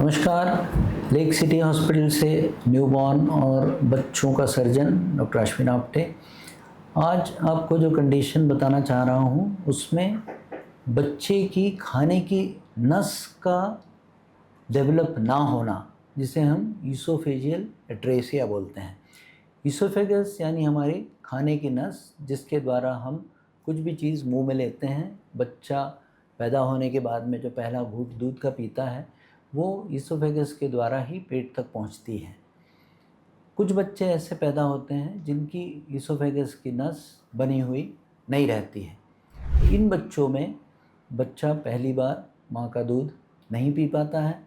नमस्कार। Lake city hospital से newborn और बच्चों का सर्जन डॉक्टर अश्विन आप्टे। आज आपको जो कंडीशन बताना चाह रहा हूँ उसमें बच्चे की खाने की नस का डेवलप ना होना, जिसे हम ईसोफेजियल एट्रेसिया बोलते हैं। ईसोफेगस यानी हमारी खाने की नस, जिसके द्वारा हम कुछ भी चीज़ मुंह में लेते हैं। बच्चा पैदा होने के बाद में जो पहला घूंट दूध का पीता है वो ईसोफेगस के द्वारा ही पेट तक पहुंचती है। कुछ बच्चे ऐसे पैदा होते हैं जिनकी ईसोफेगस की नस बनी हुई नहीं रहती है। इन बच्चों में बच्चा पहली बार माँ का दूध नहीं पी पाता है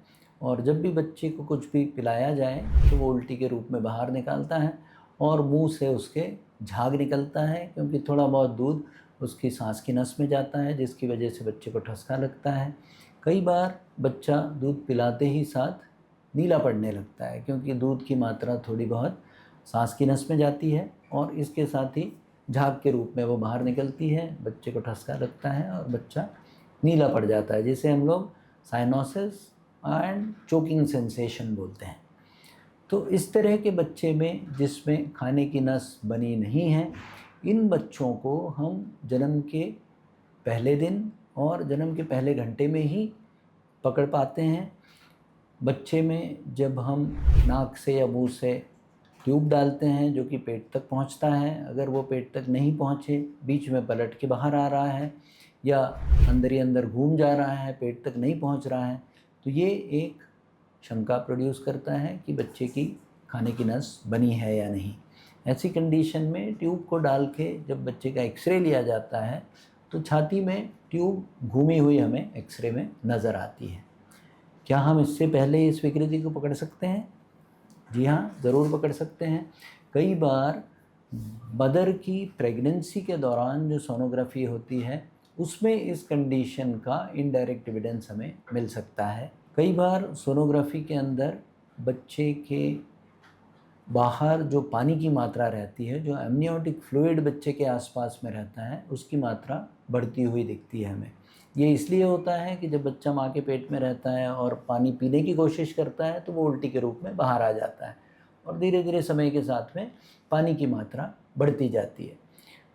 और जब भी बच्चे को कुछ भी पिलाया जाए तो वो उल्टी के रूप में बाहर निकालता है और मुंह से उसके झाग निकलता है, क्योंकि थोड़ा बहुत दूध उसकी सांस की नस में जाता है, जिसकी वजह से बच्चे को ठसका लगता है। कई बार बच्चा दूध पिलाते ही साथ नीला पड़ने लगता है, क्योंकि दूध की मात्रा थोड़ी बहुत सांस की नस में जाती है और इसके साथ ही झाग के रूप में वो बाहर निकलती है। बच्चे को ठसका लगता है और बच्चा नीला पड़ जाता है, जिसे हम लोग साइनोसिस एंड चोकिंग सेंसेशन बोलते हैं। तो इस तरह के बच्चे में जिसमें खाने की नस बनी नहीं है, इन बच्चों को हम जन्म के पहले दिन और जन्म के पहले घंटे में ही पकड़ पाते हैं। बच्चे में जब हम नाक से या मुंह से ट्यूब डालते हैं जो कि पेट तक पहुंचता है, अगर वो पेट तक नहीं पहुंचे, बीच में पलट के बाहर आ रहा है या अंदर ही अंदर घूम जा रहा है, पेट तक नहीं पहुंच रहा है, तो ये एक शंका प्रोड्यूस करता है कि बच्चे की खाने की नस बनी है या नहीं। ऐसी कंडीशन में ट्यूब को डाल के जब बच्चे का एक्सरे लिया जाता है तो छाती में ट्यूब घूमी हुई हमें एक्सरे में नज़र आती है। क्या हम इससे पहले इस विकृति को पकड़ सकते हैं? जी हाँ, ज़रूर पकड़ सकते हैं। कई बार मदर की प्रेगनेंसी के दौरान जो सोनोग्राफी होती है उसमें इस कंडीशन का इनडायरेक्ट एविडेंस हमें मिल सकता है। कई बार सोनोग्राफी के अंदर बच्चे के बाहर जो पानी की मात्रा रहती है, जो एमनियोटिक फ्लूइड बच्चे के आसपास में रहता है, उसकी मात्रा बढ़ती हुई दिखती है हमें। ये इसलिए होता है कि जब बच्चा माँ के पेट में रहता है और पानी पीने की कोशिश करता है तो वो उल्टी के रूप में बाहर आ जाता है और धीरे धीरे समय के साथ में पानी की मात्रा बढ़ती जाती है।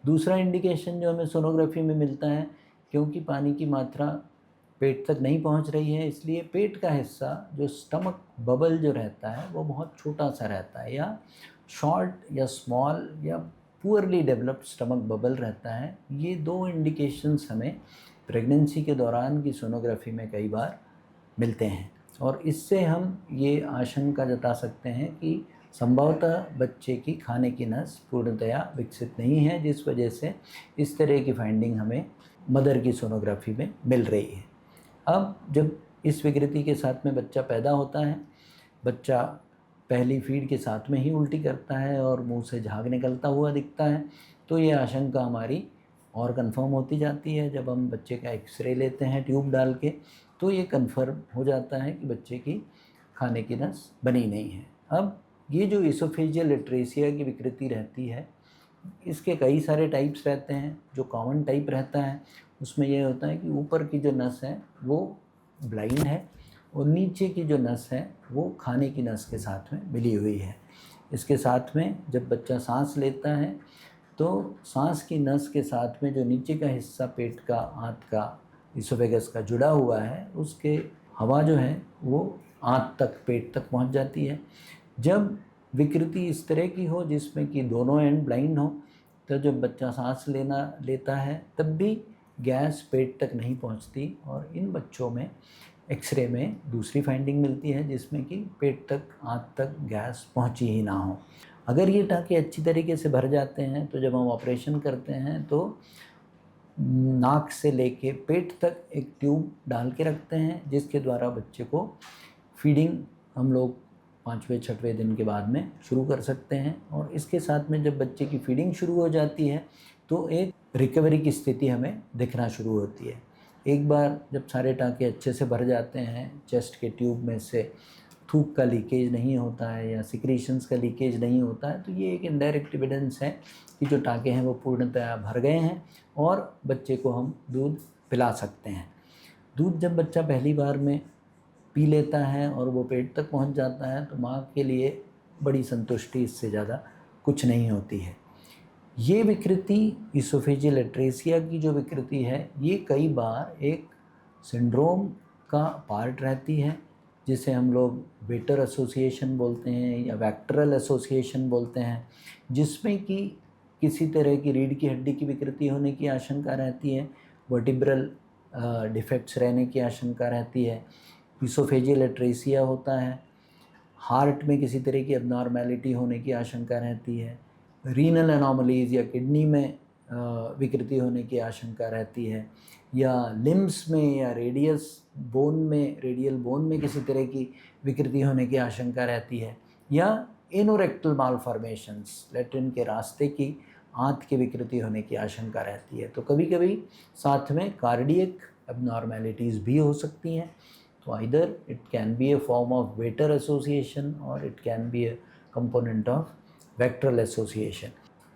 दूसरा इंडिकेशन जो हमें सोनोग्राफी में मिलता है, क्योंकि पानी की मात्रा पेट तक नहीं पहुंच रही है, इसलिए पेट का हिस्सा जो स्टमक बबल जो रहता है वो बहुत छोटा सा रहता है, या शॉर्ट या स्मॉल या पुअरली डेवलप्ड स्टमक बबल रहता है। ये दो इंडिकेशंस हमें प्रेगनेंसी के दौरान की सोनोग्राफी में कई बार मिलते हैं और इससे हम ये आशंका जता सकते हैं कि संभवतः बच्चे की खाने की नस पूर्णतया विकसित नहीं है, जिस वजह से इस तरह की फाइंडिंग हमें मदर की सोनोग्राफी में मिल रही है। अब जब इस विकृति के साथ में बच्चा पैदा होता है, बच्चा पहली फीड के साथ में ही उल्टी करता है और मुंह से झाग निकलता हुआ दिखता है, तो ये आशंका हमारी और कंफर्म होती जाती है। जब हम बच्चे का एक्सरे लेते हैं ट्यूब डाल के तो ये कंफर्म हो जाता है कि बच्चे की खाने की नस बनी नहीं है। अब ये जो ईसोफेजियल एट्रेसिया की विकृति रहती है, इसके कई सारे टाइप्स रहते हैं। जो कॉमन टाइप रहता है उसमें यह होता है कि ऊपर की जो नस है वो ब्लाइंड है और नीचे की जो नस है वो खाने की नस के साथ में मिली हुई है। इसके साथ में जब बच्चा सांस लेता है तो सांस की नस के साथ में जो नीचे का हिस्सा पेट का, आंत का, ईसोफेगस का जुड़ा हुआ है, उसके हवा जो है वो आंत तक, पेट तक पहुंच जाती है। जब विकृति इस तरह की हो जिसमें कि दोनों एंड ब्लाइंड हो, तो जब बच्चा सांस लेता है तब भी गैस पेट तक नहीं पहुंचती और इन बच्चों में एक्सरे में दूसरी फाइंडिंग मिलती है जिसमें कि पेट तक, आंत तक गैस पहुंची ही ना हो। अगर ये टाँके अच्छी तरीके से भर जाते हैं तो जब हम ऑपरेशन करते हैं तो नाक से लेके पेट तक एक ट्यूब डाल के रखते हैं, जिसके द्वारा बच्चे को फीडिंग हम लोग 5वें-6वें दिन के बाद में शुरू कर सकते हैं। और इसके साथ में जब बच्चे की फीडिंग शुरू हो जाती है तो एक रिकवरी की स्थिति हमें दिखना शुरू होती है। एक बार जब सारे टाँके अच्छे से भर जाते हैं, चेस्ट के ट्यूब में से थूक का लीकेज नहीं होता है या सिक्रीशंस का लीकेज नहीं होता है, तो ये एक इनडायरेक्ट एविडेंस है कि जो टाँके हैं वो पूर्णतः भर गए हैं और बच्चे को हम दूध पिला सकते हैं। दूध जब बच्चा पहली बार में पी लेता है और वो पेट तक पहुंच जाता है तो माँ के लिए बड़ी संतुष्टि इससे ज़्यादा कुछ नहीं होती है। ये विकृति इसोफेजियल एट्रेसिया की जो विकृति है ये कई बार एक सिंड्रोम का पार्ट रहती है, जिसे हम लोग वेटर एसोसिएशन बोलते हैं या वैक्टरल एसोसिएशन बोलते हैं, जिसमें कि किसी तरह की रीढ़ की हड्डी की विकृति होने की आशंका रहती है, वर्टिब्रल डिफेक्ट्स रहने की आशंका रहती है, इसोफेजियल एट्रेसिया होता है, हार्ट में किसी तरह की एबनॉर्मेलिटी होने की आशंका रहती है, रीनल एनोमलीज या किडनी में विकृति होने की आशंका रहती है, या लिम्स में या रेडियल बोन में किसी तरह की विकृति होने की आशंका रहती है, या एनोरेक्टल मालफॉर्मेशंस, लैट्रिन के रास्ते की आंत की विकृति होने की आशंका रहती है। तो कभी कभी साथ में कार्डियक एबनॉर्मेलिटीज़ भी हो सकती हैं। तो either it can be a form of VATER association और it can be a component of VACTERL association.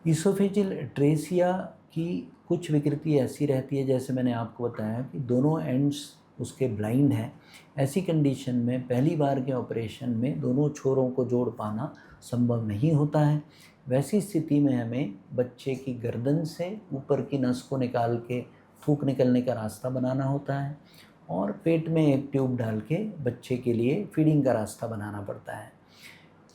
Oesophageal atresia की कुछ विकृति ऐसी रहती है, जैसे मैंने आपको बताया कि दोनों एंड्स उसके ब्लाइंड हैं। ऐसी कंडीशन में पहली बार के ऑपरेशन में दोनों छोरों को जोड़ पाना संभव नहीं होता है। वैसी स्थिति में हमें बच्चे की गर्दन से ऊपर की नस को निकाल के थूक निकलने का रास्ता बनाना होता है और पेट में एक ट्यूब डाल के बच्चे के लिए फीडिंग का रास्ता बनाना पड़ता है।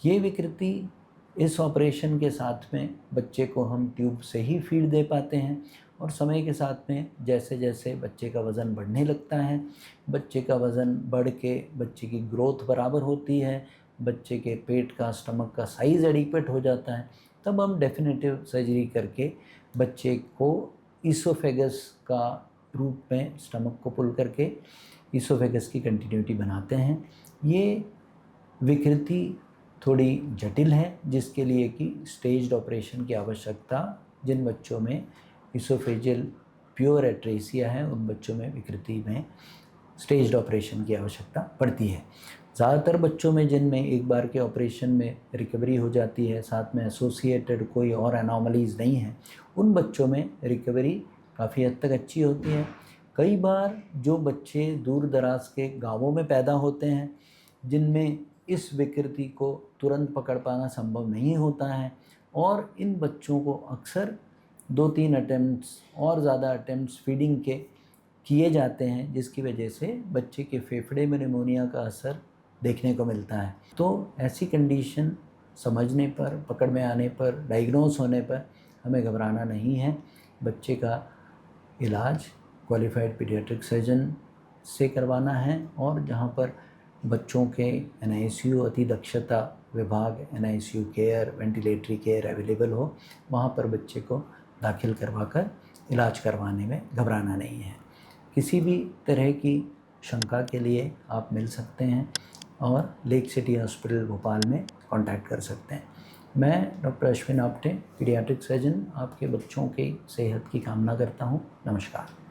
ये विकृति इस ऑपरेशन के साथ में बच्चे को हम ट्यूब से ही फीड दे पाते हैं और समय के साथ में जैसे जैसे बच्चे का वज़न बढ़ने लगता है, बच्चे का वज़न बढ़ के बच्चे की ग्रोथ बराबर होती है, बच्चे के पेट का स्टमक का साइज़ एडिक्वेट हो जाता है, तब हम डेफिनेटिव सर्जरी करके बच्चे को ईसोफेगस का रूप में स्टमक को पुल करके ईसोफेगस की कंटिन्यूटी बनाते हैं। ये विकृति थोड़ी जटिल है, जिसके लिए कि स्टेज्ड ऑपरेशन की आवश्यकता, जिन बच्चों में इसोफेजियल प्योर एट्रेसिया है उन बच्चों में विकृति में स्टेज्ड ऑपरेशन की आवश्यकता पड़ती है। ज़्यादातर बच्चों में जिनमें एक बार के ऑपरेशन में रिकवरी हो जाती है, साथ में एसोसिएटेड कोई और एनोमलीज़ नहीं है, उन बच्चों में रिकवरी काफ़ी हद तक अच्छी होती है। कई बार जो बच्चे दूर दराज के गाँवों में पैदा होते हैं, जिनमें इस विकृति को तुरंत पकड़ पाना संभव नहीं होता है, और इन बच्चों को अक्सर 2-3 अटेम्प्ट्स और ज़्यादा अटेम्प्ट्स फीडिंग के किए जाते हैं, जिसकी वजह से बच्चे के फेफड़े में निमोनिया का असर देखने को मिलता है। तो ऐसी कंडीशन समझने पर, पकड़ में आने पर, डायग्नोस होने पर हमें घबराना नहीं है। बच्चे का इलाज क्वालिफाइड पीडियाट्रिक सर्जन से करवाना है, और जहाँ पर बच्चों के NICU अति दक्षता विभाग, NICU care, ventilatory care available हो, वहाँ पर बच्चे को दाखिल करवाकर इलाज करवाने में घबराना नहीं है। किसी भी तरह की शंका के लिए आप मिल सकते हैं और लेक सिटी हॉस्पिटल भोपाल में कांटेक्ट कर सकते हैं। मैं doctor Ashwin Apte, paediatric surgeon, आपके बच्चों की सेहत की कामना करता हूँ। नमस्कार।